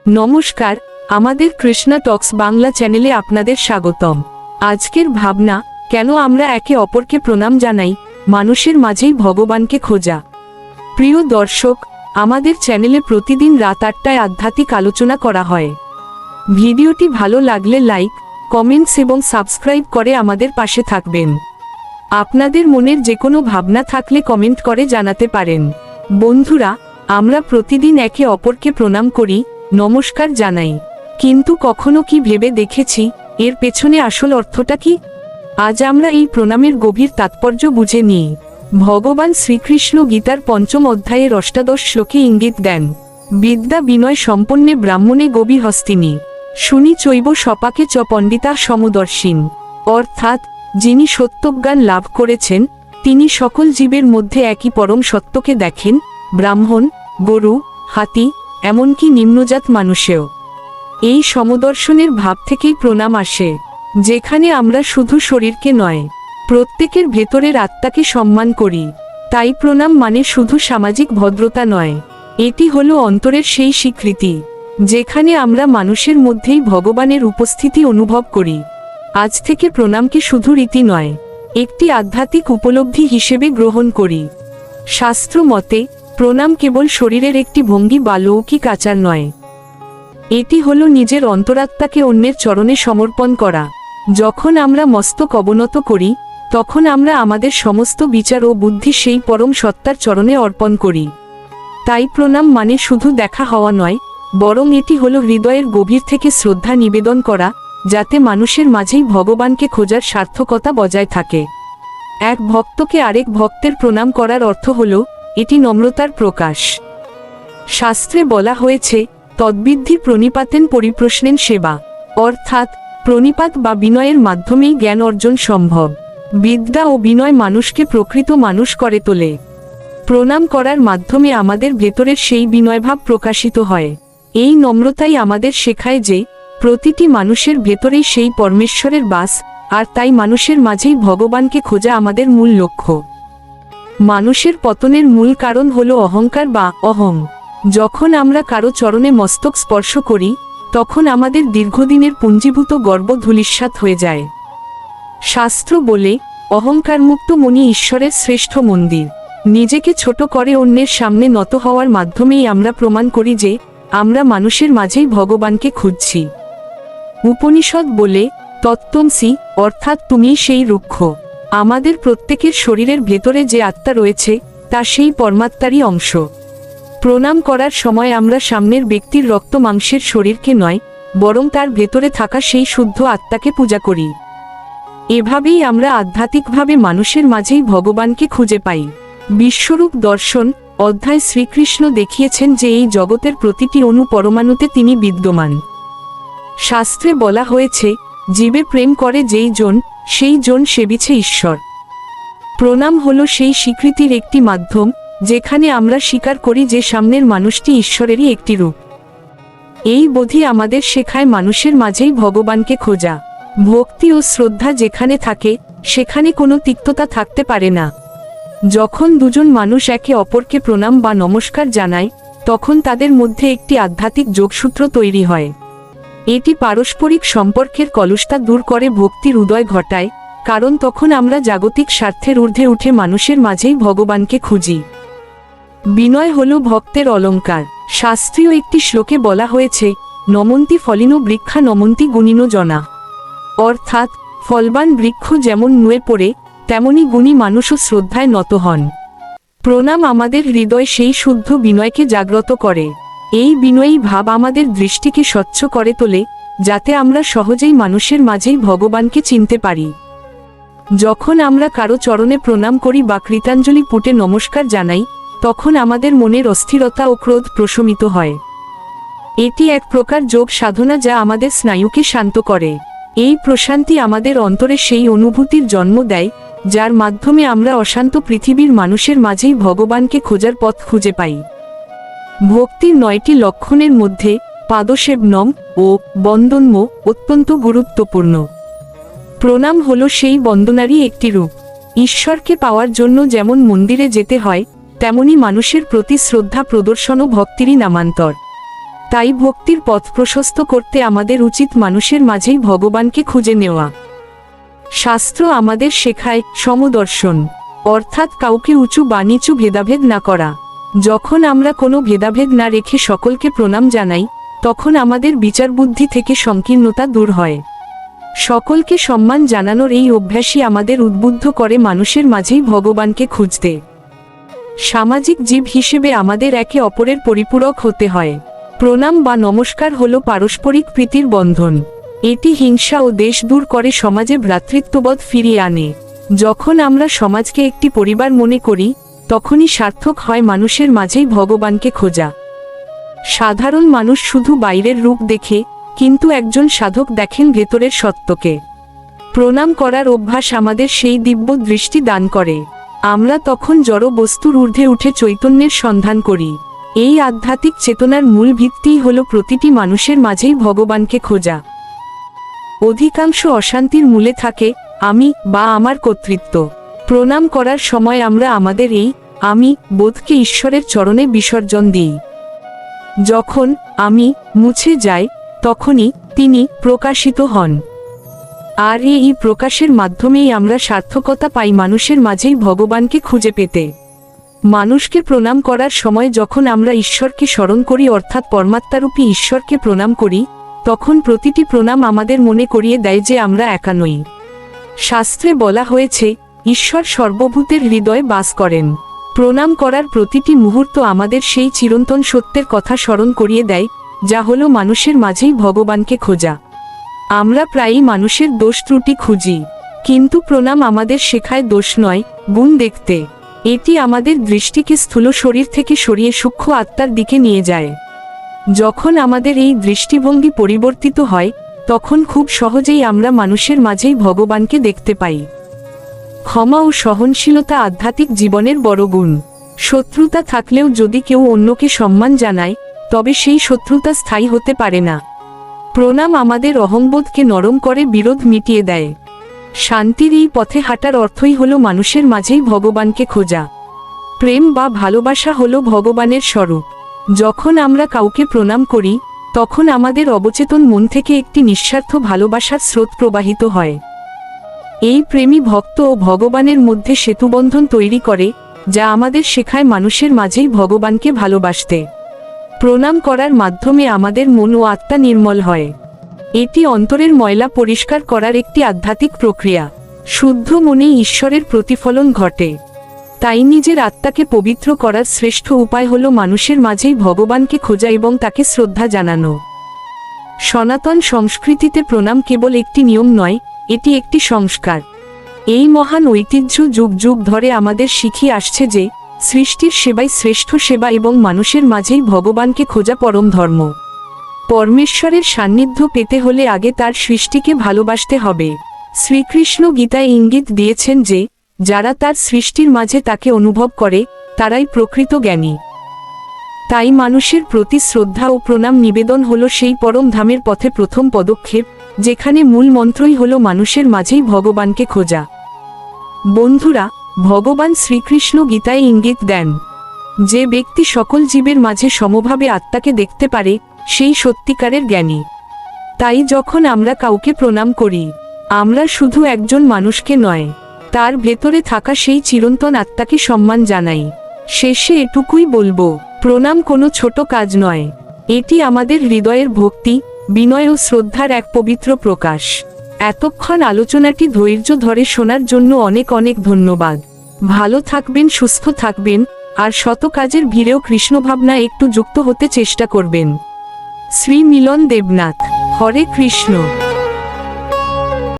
নমস্কার, আমাদের কৃষ্ণা টক্স বাংলা চ্যানেলে আপনাদের স্বাগতম। আজকের ভাবনা, কেন আমরা একে অপরকে প্রণাম জানাই, মানুষের মাঝেই ভগবানকে খোঁজা। প্রিয় দর্শক, আমাদের চ্যানেলে প্রতিদিন রাত 8টায় আধ্যাত্মিক আলোচনা করা হয়। ভিডিওটি ভালো লাগলে লাইক, কমেন্টস এবং সাবস্ক্রাইব করে আমাদের পাশে থাকবেন। আপনাদের মনের যে কোনো ভাবনা থাকলে কমেন্ট করে জানাতে পারেন। বন্ধুরা, আমরা প্রতিদিন একে অপরকে প্রণাম করি, নমস্কার জানাই, কিন্তু কখনো কি ভেবে দেখেছি এর পেছনে আসল অর্থটা কি? আজ আমরা এই প্রণামের গভীর তাৎপর্য বুঝে নিই। ভগবান শ্রীকৃষ্ণ গীতার 5ম অধ্যায়ের 18 শ্লোকে ইঙ্গিত দেন, বিদ্যা বিনয় সম্পন্নে ব্রাহ্মণে গভীর হস্তিনী শুনি চৈব সপাকে চ পণ্ডিতা সমদর্শিন। অর্থাৎ, যিনি সত্যজ্ঞান লাভ করেছেন তিনি সকল জীবের মধ্যে একই পরম সত্যকে দেখেন, ব্রাহ্মণ, গরু, হাতি, এমনকি নিম্নজাত মানুষেও। এই সমদর্শনের ভাব থেকেই প্রণাম আসে, যেখানে আমরা শুধু শরীরকে নয়, প্রত্যেকের ভেতরের আত্মাকে সম্মান করি। তাই প্রণাম মানে শুধু সামাজিক ভদ্রতা নয়, এটি হলো অন্তরের সেই স্বীকৃতি যেখানে আমরা মানুষের মধ্যেই ভগবানের উপস্থিতি অনুভব করি। আজ থেকে প্রণামকে শুধু রীতি নয়, একটি আধ্যাত্মিক উপলব্ধি হিসেবে গ্রহণ করি। শাস্ত্র মতে প্রণাম কেবল শরীরের একটি ভঙ্গি বা লৌকিক আচার নয়, এটি হলো নিজের অন্তরাত্মাকে অন্যের চরণে সমর্পণ করা। যখন আমরা মস্তক অবনত করি, তখন আমরা আমাদের সমস্ত বিচার ও বুদ্ধি সেই পরম সত্তার চরণে অর্পণ করি। তাই প্রণাম মানে শুধু দেখা হওয়া নয়, বরং এটি হলো হৃদয়ের গভীর থেকে শ্রদ্ধা নিবেদন করা, যাতে মানুষের মাঝেই ভগবানকে খোঁজার সার্থকতা বজায় থাকে। এক ভক্তকে আরেক ভক্তের প্রণাম করার অর্থ হলো এটি নম্রতার প্রকাশ। শাস্ত্রে বলা হয়েছে, তদ্বিদ্ধি প্রণিপাতেন পরিপ্রশ্নেন সেবা। অর্থাৎ, প্রণিপাত বা বিনয়ের মাধ্যমেই জ্ঞান অর্জন সম্ভব। বিদ্যা ও বিনয় মানুষকে প্রকৃত মানুষ করে তোলে। প্রণাম করার মাধ্যমে আমাদের ভেতরের সেই বিনয়ভাব প্রকাশিত হয়। এই নম্রতাই আমাদের শেখায় যে প্রতিটি মানুষের ভেতরেই সেই পরমেশ্বরের বাস, আর তাই মানুষের মাঝেই ভগবানকে খোঁজা আমাদের মূল লক্ষ্য। মানুষের পতনের মূল কারণ হলো অহংকার বা অহং। যখন আমরা কারো চরণে মস্তক স্পর্শ করি, তখন আমাদের দীর্ঘদিনের পুঞ্জীভূত গর্ব ধূলিসাৎ হয়ে যায়। শাস্ত্র বলে, অহংকারমুক্ত মনি ঈশ্বরের শ্রেষ্ঠ মন্দির। নিজেকে ছোট করে অন্যের সামনে নত হওয়ার মাধ্যমেই আমরা প্রমাণ করি যে আমরা মানুষের মাঝেই ভগবানকে খুঁজছি। উপনিষদ বলে, তত্ত্বমসি, অর্থাৎ তুমিই সেই রুক্ষ। আমাদের প্রত্যেকের শরীরের ভেতরে যে আত্মা রয়েছে তা সেই পরমাত্মারই অংশ। প্রণাম করার সময় আমরা সামনের ব্যক্তির রক্ত মাংসের শরীরকে নয়, বরং তার ভেতরে থাকা সেই শুদ্ধ আত্মাকে পূজা করি। এভাবেই আমরা আধ্যাত্মিকভাবে মানুষের মাঝেই ভগবানকে খুঁজে পাই। বিশ্বরূপ দর্শন অধ্যায় শ্রীকৃষ্ণ দেখিয়েছেন যে এই জগতের প্রতিটি অণু পরমাণুতে তিনি বিদ্যমান। শাস্ত্রে বলা হয়েছে, জীবে প্রেম করে যেই জন, সেই জন সেবিছে ঈশ্বর। প্রণাম হলো সেই স্বীকৃতির একটি মাধ্যম, যেখানে আমরা স্বীকার করি যে সামনের মানুষটি ঈশ্বরেরই একটি রূপ। এই বোধই আমাদের শেখায় মানুষের মাঝেই ভগবানকে খোঁজা। ভক্তি ও শ্রদ্ধা যেখানে থাকে, সেখানে কোনো তিক্ততা থাকতে পারে না। যখন দুজন মানুষ একে অপরকে প্রণাম বা নমস্কার জানায়, তখন তাদের মধ্যে একটি আধ্যাত্মিক যোগসূত্র তৈরি হয়। এটি পারস্পরিক সম্পর্কের কলুষতা দূর করে ভক্তির উদয় ঘটায়, কারণ তখন আমরা জাগতিক স্বার্থের ঊর্ধ্বে উঠে মানুষের মাঝেই ভগবানকে খুঁজি। বিনয় হল ভক্তের অলঙ্কার। শাস্ত্রীয় একটি শ্লোকে বলা হয়েছে, নমন্তি ফলিনো বৃক্ষা নমন্তি গুণিনো জনা। অর্থাৎ, ফলবান বৃক্ষ যেমন নুয়ে পড়ে, তেমনি গুণী মানুষও শ্রদ্ধায় নত হন। প্রণাম আমাদের হৃদয় সেই শুদ্ধ বিনয়কে জাগ্রত করে। এই বিনয়ী ভাব আমাদের দৃষ্টিকে স্বচ্ছ করে তোলে, যাতে আমরা সহজেই মানুষের মাঝেই ভগবানকে চিনতে পারি। যখন আমরা কারো চরণে প্রণাম করি বা কৃতাঞ্জলি পুটে নমস্কার জানাই, তখন আমাদের মনের অস্থিরতা ও ক্রোধ প্রশমিত হয়। এটি এক প্রকার যোগ সাধনা যা আমাদের স্নায়ুকে শান্ত করে। এই প্রশান্তি আমাদের অন্তরে সেই অনুভূতির জন্ম দেয়, যার মাধ্যমে আমরা অশান্ত পৃথিবীর মানুষের মাঝেই ভগবানকে খোঁজার পথ খুঁজে পাই। ভক্তির 9টি লক্ষণের মধ্যে পাদসেবনম ও বন্দনম অত্যন্ত গুরুত্বপূর্ণ। প্রণাম হলো সেই বন্দনারই একটি রূপ। ঈশ্বরকে পাওয়ার জন্য যেমন মন্দিরে যেতে হয়, তেমনি মানুষের প্রতি শ্রদ্ধা প্রদর্শনও ভক্তিরই নামান্তর। তাই ভক্তির পথ প্রশস্ত করতে আমাদের উচিত মানুষের মাঝেই ভগবানকে খুঁজে নেওয়া। শাস্ত্র আমাদের শেখায় সমদর্শন, অর্থাৎ কাউকে উঁচু বা নিচু ভেদাভেদ না করা। যখন আমরা কোনো ভেদাভেদ না রেখে সকলকে প্রণাম জানাই, তখন আমাদের বিচার বুদ্ধি থেকে সংকীর্ণতা দূর হয়। সকলকে সম্মান জানানোর এই অভ্যাসই আমাদের উদ্বুদ্ধ করে মানুষের মাঝেই ভগবানকে খুঁজতে। সামাজিক জীব হিসেবে আমাদের একে অপরের পরিপূরক হতে হয়। প্রণাম বা নমস্কার হলো পারস্পরিক প্রীতির বন্ধন। এটি হিংসা ও দেশ দূর করে, সমাজে ভ্রাতৃত্ববোধ ফিরিয়ে আনে। যখন আমরা সমাজকে একটি পরিবার মনে করি, তখনই সার্থক হয় মানুষের মাঝেই ভগবানকে খোঁজা। সাধারণ মানুষ শুধু বাইরের রূপ দেখে, কিন্তু একজন সাধক দেখেন ভেতরের সত্যকে। প্রণাম করার অভ্যাস আমাদের সেই দিব্য দৃষ্টি দান করে। আমরা তখন জড় বস্তুর ঊর্ধ্বে উঠে চৈতন্যের সন্ধান করি। এই আধ্যাত্মিক চেতনার মূল ভিত্তিই হল প্রতিটি মানুষের মাঝেই ভগবানকে খোঁজা। অধিকাংশ অশান্তির মূলে থাকে আমি বা আমার কর্তৃত্ব। প্রণাম করার সময় আমরা আমাদের এই আমি বোধকে ঈশ্বরের চরণে বিসর্জন দিই। যখন আমি মুছে যায়, তখনই তিনি প্রকাশিত হন। আর এই প্রকাশের মাধ্যমেই আমরা সার্থকতা পাই মানুষের মাঝেই ভগবানকে খুঁজে পেতে। মানুষকে প্রণাম করার সময় যখন আমরা ঈশ্বরকে স্মরণ করি, অর্থাৎ পরমাত্মারূপী ঈশ্বরকে প্রণাম করি, তখন প্রতিটি প্রণাম আমাদের মনে করিয়ে দেয় যে আমরা একা নই। শাস্ত্রে বলা হয়েছে, ঈশ্বর সর্বভূতের হৃদয়ে বাস করেন। প্রণাম করার প্রতিটি মুহূর্ত আমাদের সেই চিরন্তন সত্যের কথা স্মরণ করিয়ে দেয়, যা হলো মানুষের মাঝেই ভগবানকে খোঁজা। আমরা প্রায়ই মানুষের দোষ ত্রুটি খুঁজি, কিন্তু প্রণাম আমাদের শেখায় দোষ নয়, গুণ দেখতে। এটি আমাদের দৃষ্টিকে স্থূল শরীর থেকে সরিয়ে সূক্ষ্ম আত্মার দিকে নিয়ে যায়। যখন আমাদের এই দৃষ্টিভঙ্গি পরিবর্তিত হয়, তখন খুব সহজেই আমরা মানুষের মাঝেই ভগবানকে দেখতে পাই। ক্ষমা ও সহনশীলতা আধ্যাত্মিক জীবনের বড় গুণ। শত্রুতা থাকলেও যদি কেউ অন্যকে সম্মান জানায়, তবে সেই শত্রুতা স্থায়ী হতে পারে না। প্রণাম আমাদের অহংবোধকে নরম করে, বিরোধ মিটিয়ে দেয়। শান্তির এই পথে হাঁটার অর্থই হলো মানুষের মাঝেই ভগবানকে খোঁজা। প্রেম বা ভালোবাসা হলো ভগবানের স্বরূপ। যখন আমরা কাউকে প্রণাম করি, তখন আমাদের অবচেতন মন থেকে একটি নিঃস্বার্থ ভালোবাসার স্রোত প্রবাহিত হয়। এই প্রেমী ভক্ত ও ভগবানের মধ্যে সেতুবন্ধন তৈরি করে, যা আমাদের শেখায় মানুষের মাঝেই ভগবানকে ভালোবাসতে। প্রণাম করার মাধ্যমে আমাদের মন ও আত্মা নির্মল হয়। এটি অন্তরের ময়লা পরিষ্কার করার একটি আধ্যাত্মিক প্রক্রিয়া। শুদ্ধ মনেই ঈশ্বরের প্রতিফলন ঘটে। তাই নিজের আত্মাকে পবিত্র করার শ্রেষ্ঠ উপায় হলো মানুষের মাঝেই ভগবানকে খোঁজা এবং তাকে শ্রদ্ধা জানানো। সনাতন সংস্কৃতিতে প্রণাম কেবল একটি নিয়ম নয়, এটি একটি সংস্কার। এই মহান ঐতিহ্য যুগ যুগ ধরে আমাদের শিখিয়ে আসছে যে সৃষ্টির সেবাই শ্রেষ্ঠ সেবা এবং মানুষের মাঝেই ভগবানকে খোঁজা পরম ধর্ম। পরমেশ্বরের সান্নিধ্য পেতে হলে আগে তার সৃষ্টিকে ভালোবাসতে হবে। শ্রীকৃষ্ণ গীতায় ইঙ্গিত দিয়েছেন যে যারা তার সৃষ্টির মাঝে তাকে অনুভব করে, তারাই প্রকৃত জ্ঞানী। তাই মানুষের প্রতি শ্রদ্ধা ও প্রণাম নিবেদন হলো সেই পরম ধামের পথে প্রথম পদক্ষেপ, যেখানে মূল মন্ত্রই হলো মানুষের মাঝেই ভগবানকে খোঁজা। বন্ধুরা, ভগবান শ্রীকৃষ্ণ গীতায় ইঙ্গিত দেন, যে ব্যক্তি সকল জীবের মাঝে সমভাবে আত্মাকে দেখতে পারে, সেই সত্যিকারের জ্ঞানী। তাই যখন আমরা কাউকে প্রণাম করি, আমরা শুধু একজন মানুষকে নয়, তার ভেতরে থাকা সেই চিরন্তন আত্মাকে সম্মান জানাই। শেষে এটুকুই বলবো, প্রণাম কোনো ছোট কাজ নয়, এটি আমাদের হৃদয়ের ভক্তি, বিনয় ও শ্রদ্ধার এক পবিত্র প্রকাশ। এতক্ষণ আলোচনাটি ধৈর্য ধরে শোনার জন্য অনেক অনেক ধন্যবাদ। ভালো থাকবেন, সুস্থ থাকবেন, আর শত কাজের ভিড়েও কৃষ্ণভাবনা একটু যুক্ত হতে চেষ্টা করবেন। শ্রী মিলন দেবনাথ। হরে কৃষ্ণ।